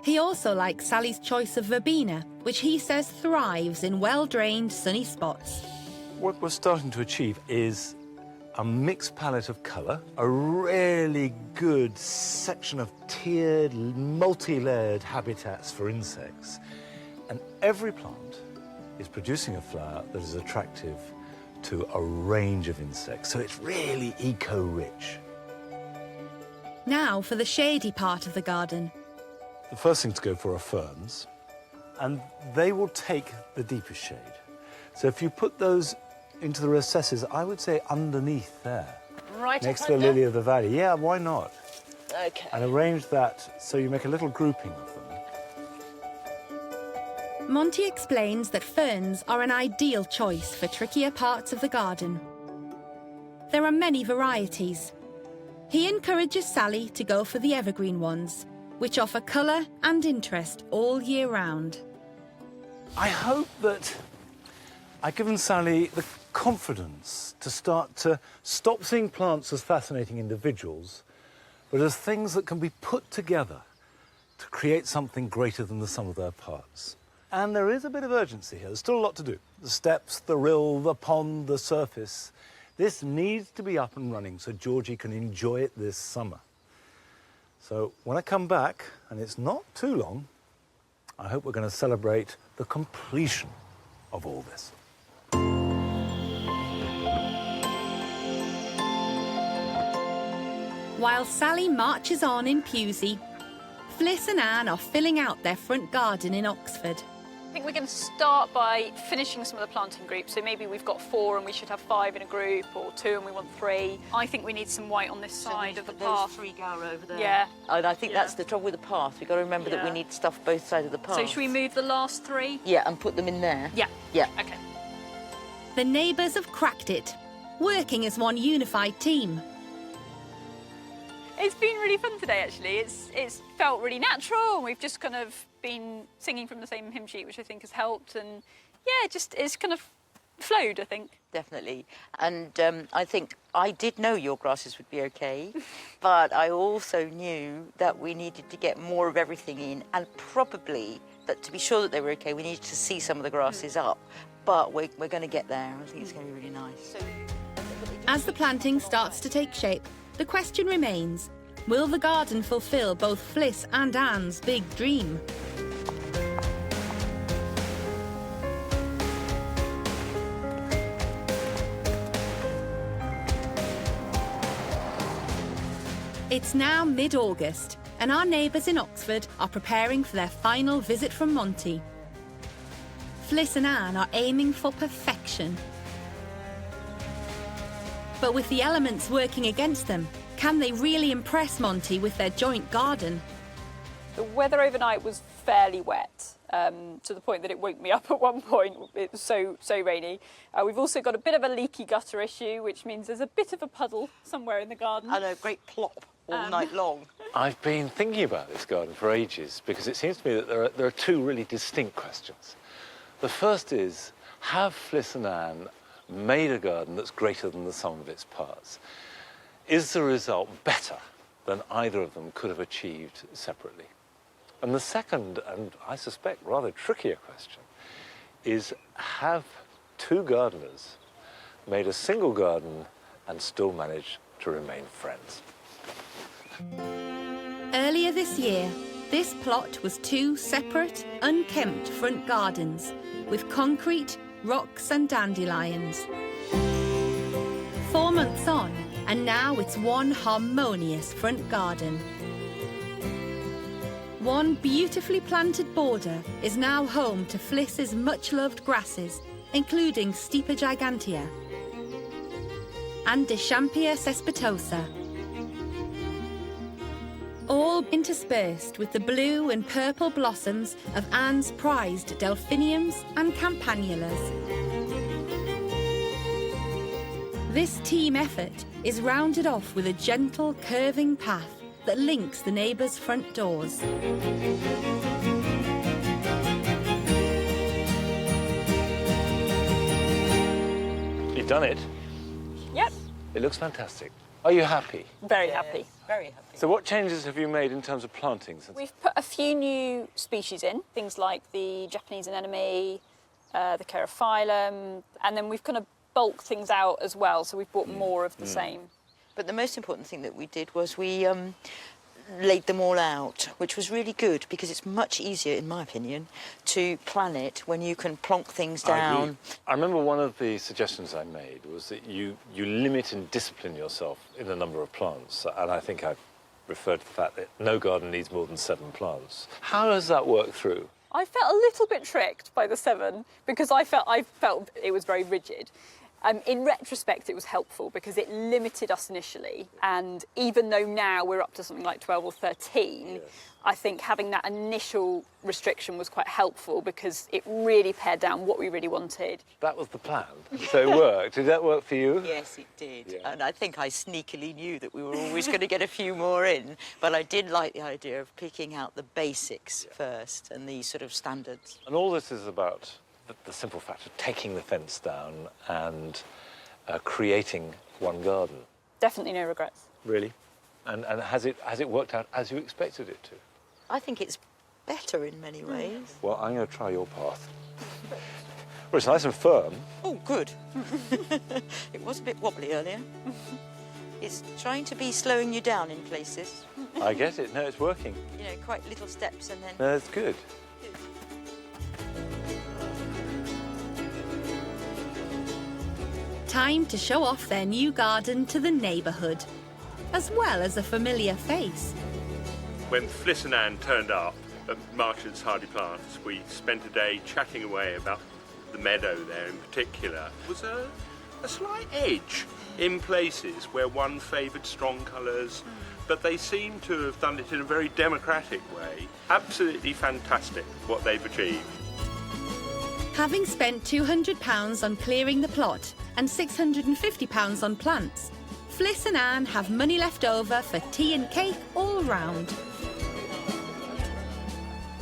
He also likes Sally's choice of verbena, which he says thrives in well-drained, sunny spots. What we're starting to achieve is a mixed palette of colour, a really good section of tiered, multi-layered habitats for insects. And every plant is producing a flower that is attractive to a range of insects. So it's really eco-rich. Now for the shady part of the garden. The first thing to go for are ferns, and they will take the deepest shade. So if you put those into the recesses, I would say underneath there. Right next up to the under? lily of the valley. Yeah, why not? Okay. And arrange that so you make a little grouping of them. Monty explains that ferns are an ideal choice for trickier parts of the garden. There are many varieties. He encourages Sally to go for the evergreen ones, which offer colour and interest all year round. I hope that I've given Sally the confidence to start to stop seeing plants as fascinating individuals, but as things that can be put together to create something greater than the sum of their parts. And there is a bit of urgency here. There's still a lot to do. The steps, the rill, the pond, the surface. This needs to be up and running so Georgie can enjoy it this summer. So when I come back, and it's not too long, I hope we're going to celebrate the completion of all this. While Sally marches on in Pewsey, Fliss and Anne are filling out their front garden in Oxford. I think we're going to start by finishing some of the planting groups. So maybe we've got 4 and we should have 5 in a group, or 2 and we want 3. I think we need some white on this side of the path. Those 3 go over there. Yeah. And I think that's the trouble with the path. We've got to remember that we need stuff both sides of the path. So should we move the last 3? Yeah, and put them in there. Yeah. Yeah. Okay. The neighbours have cracked it, working as one unified team. It's been really fun today, actually. It's felt really natural, and we've just kind of been singing from the same hymn sheet, which I think has helped. And yeah, it's kind of flowed, I think. Definitely. And I think I did know your grasses would be okay, but I also knew that we needed to get more of everything in, and probably that to be sure that they were okay, we needed to see some of the grasses up. But we're going to get there. I think it's going to be really nice. As the planting starts to take shape, the question remains, will the garden fulfil both Fliss and Anne's big dream? It's now mid-August, and our neighbours in Oxford are preparing for their final visit from Monty. Fliss and Anne are aiming for perfection. But with the elements working against them, can they really impress Monty with their joint garden? The weather overnight was fairly wet, to the point that it woke me up at one point. It was so rainy. We've also got a bit of a leaky gutter issue, which means there's a bit of a puddle somewhere in the garden. And a great plop all night long. I've been thinking about this garden for ages because it seems to me that there are 2 really distinct questions. The first is, have Fliss and Anne made a garden that's greater than the sum of its parts? Is the result better than either of them could have achieved separately? And the second, and I suspect rather trickier question, is have 2 gardeners made a single garden and still managed to remain friends? Earlier this year, this plot was 2 separate, unkempt front gardens with concrete, rocks and dandelions. 4 months on, and now it's one harmonious front garden. One beautifully planted border is now home to Fliss's much-loved grasses, including Stipa gigantea and Dechampia cespitosa, all interspersed with the blue and purple blossoms of Anne's prized delphiniums and campanulas. This team effort is rounded off with a gentle, curving path that links the neighbours' front doors. You've done it. Yep. It looks fantastic. Are you happy? Very happy. Very happy. So what changes have you made in terms of plantings? We've put a few new species in, things like the Japanese anemone, the Carophyllum, and then we've kind of bulked things out as well, so we've bought more of the same. But the most important thing that we did was we laid them all out, which was really good because it's much easier, in my opinion, to plan it when you can plonk things down. I remember one of the suggestions I made was that you limit and discipline yourself in the number of plants, and I think I've referred to the fact that no garden needs more than 7 plants. How does that work through? I felt a little bit tricked by the 7 because I felt it was very rigid. In retrospect, it was helpful because it limited us initially, and even though now we're up to something like 12 or 13, I think having that initial restriction was quite helpful because it really pared down what we really wanted. That was the plan, so it worked. Did that work for you? Yes, it did. Yeah. And I think I sneakily knew that we were always going to get a few more in, but I did like the idea of picking out the basics first and the sort of standards. And all this is about the simple fact of taking the fence down and creating one garden. Definitely no regrets. Really? And has it worked out as you expected it to? I think it's better in many ways. Well, I'm going to try your path. Well, it's nice and firm. Oh, good. It was a bit wobbly earlier. It's trying to be slowing you down in places. I get it. No, it's working. You know, quite little steps and then... No, it's good. Time to show off their new garden to the neighbourhood, as well as a familiar face. When Fliss and Anne turned up at Marchant's Hardy Plants, we spent a day chatting away about the meadow there in particular. There was a slight edge in places where one favoured strong colours, but they seem to have done it in a very democratic way. Absolutely fantastic what they've achieved. Having spent £200 on clearing the plot and £650 on plants, Fliss and Anne have money left over for tea and cake all round.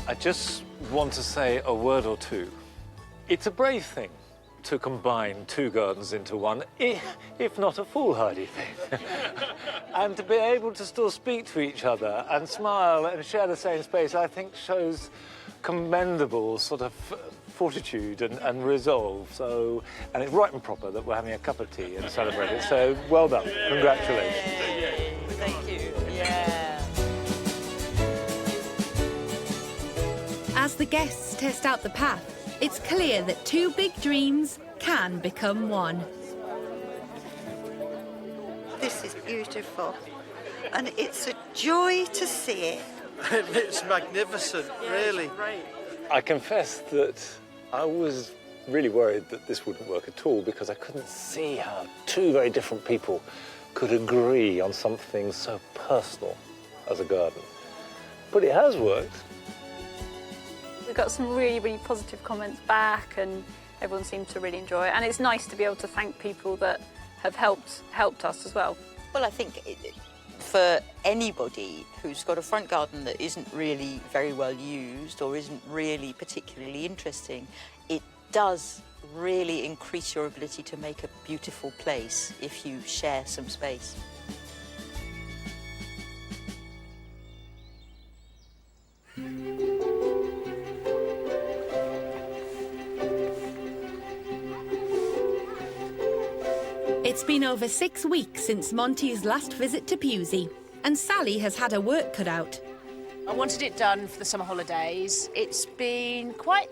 I just want to say a word or two. It's a brave thing to combine 2 gardens into one, if not a foolhardy thing. And to be able to still speak to each other and smile and share the same space, I think shows commendable sort of fortitude and resolve. So, and it's right and proper that we're having a cup of tea and celebrate it. So, well done. Congratulations. Yay. Thank you. Yeah. As the guests test out the path, it's clear that 2 big dreams can become one. This is beautiful, and it's a joy to see it. It's magnificent, really. It's great. I confess that I was really worried that this wouldn't work at all because I couldn't see how 2 very different people could agree on something so personal as a garden. But it has worked. We got some really, really positive comments back and everyone seemed to really enjoy it. And it's nice to be able to thank people that have helped us as well. Well, I think for anybody who's got a front garden that isn't really very well used or isn't really particularly interesting, it does really increase your ability to make a beautiful place if you share some space. It's been over 6 weeks since Monty's last visit to Pewsey, and Sally has had her work cut out. I wanted it done for the summer holidays. It's been quite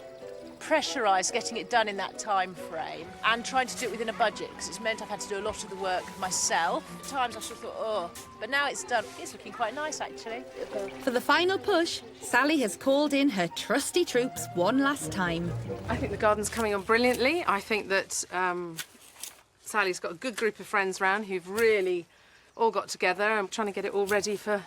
pressurised getting it done in that time frame and trying to do it within a budget because it's meant I've had to do a lot of the work myself. At times I sort of thought, oh, but now it's done. It's looking quite nice, actually. For the final push, Sally has called in her trusty troops one last time. I think the garden's coming on brilliantly. I think that Sally's got a good group of friends round who've really all got together. I'm trying to get it all ready for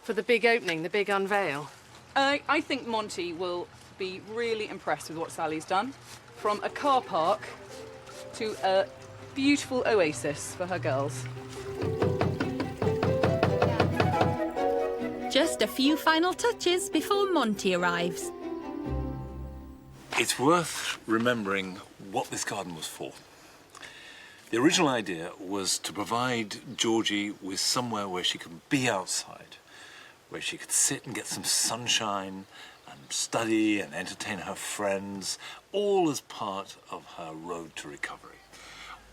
the big opening, the big unveil. I think Monty will be really impressed with what Sally's done. From a car park to a beautiful oasis for her girls. Just a few final touches before Monty arrives. It's worth remembering what this garden was for. The original idea was to provide Georgie with somewhere where she could be outside, where she could sit and get some sunshine and study and entertain her friends, all as part of her road to recovery.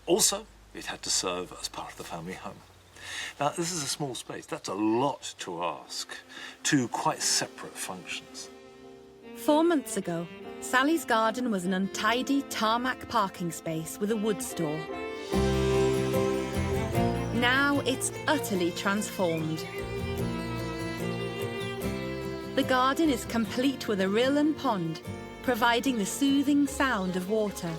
Also, it had to serve as part of the family home. Now, this is a small space. That's a lot to ask. 2 quite separate functions. 4 months ago, Sally's garden was an untidy tarmac parking space with a wood store. Now it's utterly transformed. The garden is complete with a rill and pond, providing the soothing sound of water.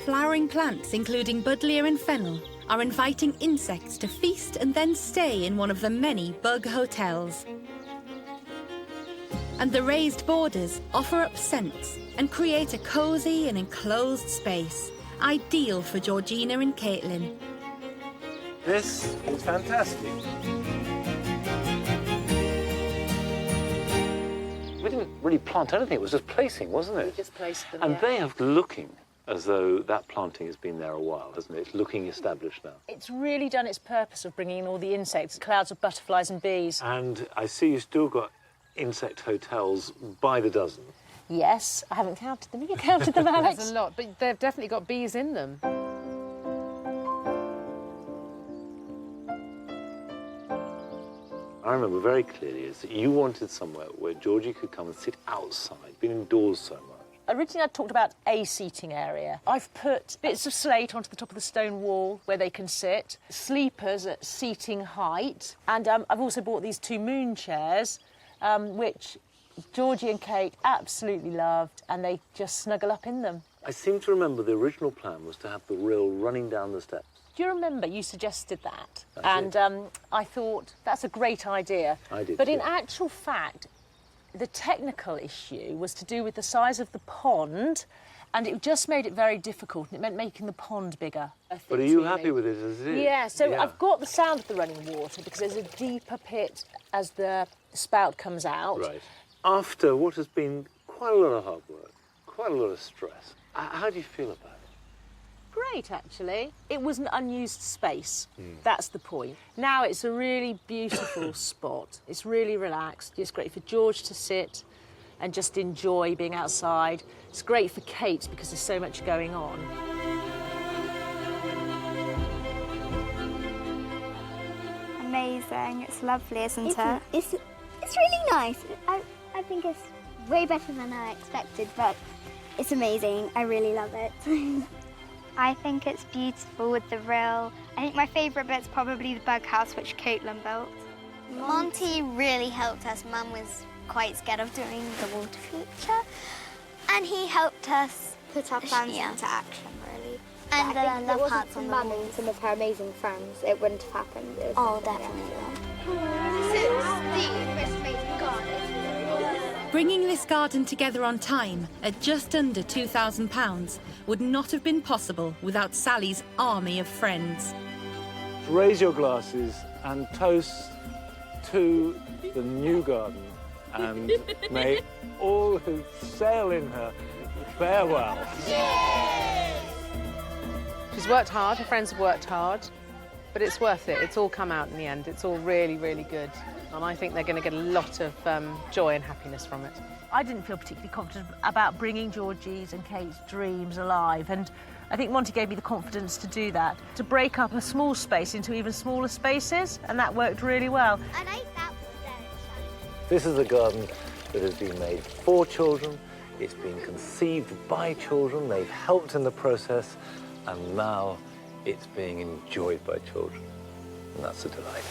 Flowering plants, including buddleia and fennel, are inviting insects to feast and then stay in one of the many bug hotels. And the raised borders offer up scents and create a cosy and enclosed space, ideal for Georgina and Caitlin. This is fantastic. We didn't really plant anything, it was just placing, wasn't it? We just placed them, And yeah. they have looking as though that planting has been there a while, hasn't it? It's looking established now. It's really done its purpose of bringing in all the insects, clouds of butterflies and bees. And I see you've still got insect hotels by the dozen. Yes, I haven't counted them. Have you counted them, Alex? There's a lot, but they've definitely got bees in them. I remember very clearly is that you wanted somewhere where Georgie could come and sit outside, been indoors so much. Originally, I talked about a seating area. I've put bits of slate onto the top of the stone wall where they can sit, sleepers at seating height, and I've also bought these 2 moon chairs, which Georgie and Kate absolutely loved, and they just snuggle up in them. I seem to remember the original plan was to have the rill running down the steps. Do you remember you suggested that? I did. And I thought, that's a great idea. I did But in too. actual fact, the technical issue was to do with the size of the pond, and it just made it very difficult, and it meant making the pond bigger. But are you happy with it as it is? Yeah, so I've got the sound of the running water because there's a deeper pit as the spout comes out. Right. After what has been quite a lot of hard work, quite a lot of stress, how do you feel about it? Great, actually. It was an unused space. That's the point. Now it's a really beautiful spot. It's really relaxed. It's great for George to sit and just enjoy being outside. It's great for Kate because there's so much going on. Amazing. It's lovely, isn't it? It's really nice. I think it's way better than I expected, but it's amazing. I really love it. I think it's beautiful with the rill. I think my favourite bit's probably the bug house, which Caitlin built. Monty really helped us. Mum was quite scared of doing the water feature, and he helped us Put our plans into action, really. And But I think if it love wasn't hearts for on the Mum walls. and some of her amazing friends, it wouldn't have happened. It was Oh, something definitely. else. The most amazing garden. Bringing this garden together on time at just under £2,000 would not have been possible without Sally's army of friends. Raise your glasses and toast to the new garden, and may all who sail in her fare well. She's worked hard, her friends have worked hard, but it's worth it. It's all come out in the end. It's all really, really good. And I think they're going to get a lot of joy and happiness from it. I didn't feel particularly confident about bringing Georgie's and Kate's dreams alive, and I think Monty gave me the confidence to do that, to break up a small space into even smaller spaces, and that worked really well. And I thought that This is a garden that has been made for children, it's been conceived by children, they've helped in the process, and now it's being enjoyed by children. And that's a delight.